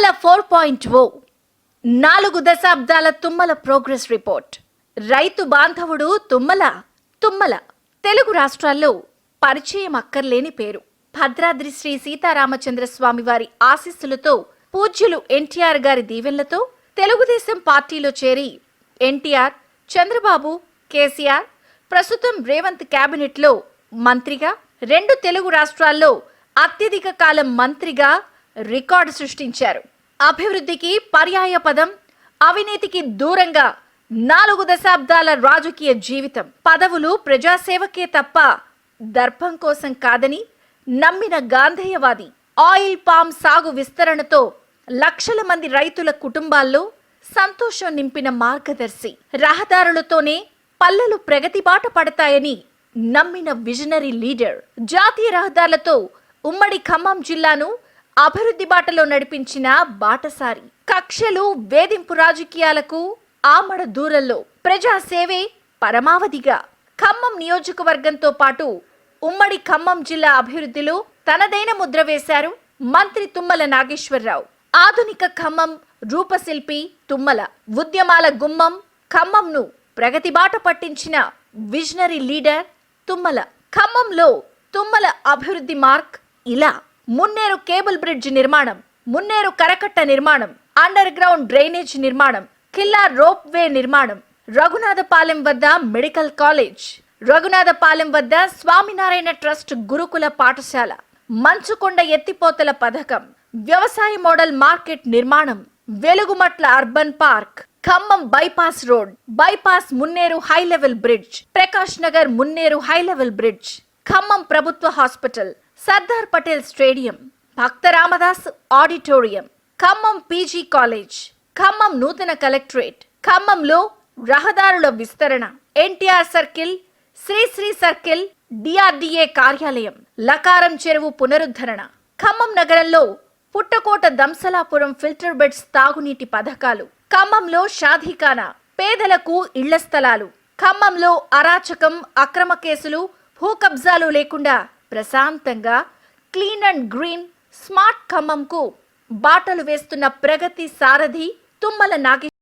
తుమ్మల 4.0 4 దశాబ్దాల Tummala progress report. రైతు బాంధవుడు తుమ్మల తెలుగు రాష్ట్రాల్లో పరిచయం అక్కర్లేని పేరు. భద్రాద్రి శ్రీ సీతారామచంద్ర స్వామి వారి ఆశీస్సులతో, పూజ్యులు ఎన్టీఆర్ గారి దీవెనలతో తెలుగుదేశం పార్టీలో చేరి ఎన్టీఆర్, చంద్రబాబు, కేసీఆర్, ప్రస్తుతం రేవంత్ కేబినెట్లో మంత్రిగా, 2 తెలుగు రాష్ట్రాల్లో అత్యధిక కాలం మంత్రిగా రికార్డు సృష్టించారు. అభివృద్ధికి పర్యాయ పదం, అవినీతికి దూరంగా 4 దశాబ్దాల రాజకీయ జీవితం. పదవులు ప్రజాసేవకే తప్ప దర్పం కోసం కాదని నమ్మిన గాంధేయవాది. ఆయిల్ పామ్ సాగు విస్తరణతో లక్షల మంది రైతుల కుటుంబాల్లో సంతోషం నింపిన మార్గదర్శి. రహదారులతోనే పల్లెలు ప్రగతి బాట పడతాయని నమ్మిన విజనరీ లీడర్. జాతీయ రహదారులతో ఉమ్మడి ఖమ్మం జిల్లాను అభివృద్ధి బాటలో నడిపించిన బాటసారి. కక్షలు, వేధింపు రాజకీయాలకు ఆమడ దూరంలో ప్రజాసేవే పరమావధిగా ఖమ్మం నియోజకవర్గంతో పాటు ఉమ్మడి ఖమ్మం జిల్లా అభివృద్ధిలో తనదైన ముద్ర వేశారు మంత్రి తుమ్మల నాగేశ్వరరావు. ఆధునిక ఖమ్మం రూపశిల్పి తుమ్మల. ఉద్యమాల గుమ్మం ఖమ్మంను ప్రగతి బాట పట్టించిన విజనరీ లీడర్ తుమ్మల. ఖమ్మంలో తుమ్మల అభివృద్ధి మార్క్ ఇలా: మున్నేరు కేబుల్ బ్రిడ్జ్ నిర్మాణం, మున్నేరు కరకట్ట నిర్మాణం, అండర్ గ్రౌండ్ డ్రైనేజ్ నిర్మాణం, కిల్లా రోప్ వే నిర్మాణం, రఘునాథపాలెం వద్ద మెడికల్ కాలేజ్, రఘునాథపాలెం వద్ద స్వామినారాయణ ట్రస్ట్ గురుకుల పాఠశాల, మంచుకొండ ఎత్తిపోతల పథకం, వ్యవసాయ మోడల్ మార్కెట్ నిర్మాణం, Velugumatla urban park, Khammam bypass road, bypass Munneru high level bridge, Prakash Nagar Munneru high level bridge, Khammam ప్రభుత్వ hospital, Sardar Patel stadium, Bhakta Ramadas auditorium, Khammam PG college, Khammam నూతన కలెక్టరేట్, ఖమ్మంలో రహదారుల విస్తరణ, NTR circle, Sri Sri circle, DRDA కార్యాలయం, లకారం చెరువు పునరుద్ధరణ, ఖమ్మం నగరంలో పుట్టకోట దంసలాపురం ఫిల్టర్ బెడ్స్ తాగునీటి పథకాలు, ఖమ్మంలో షాదీఖానా, పేదలకు ఇళ్ల స్థలాలు, ఖమ్మంలో అరాచకం, అక్రమ కేసులు, భూ కబ్జాలు లేకుండా ప్రశాంతంగా క్లీన్ అండ్ గ్రీన్ స్మార్ట్ ఖమ్మంకు బాటలు వేస్తున్న ప్రగతి సారథి తుమ్మల నాగేశ్వరరావు.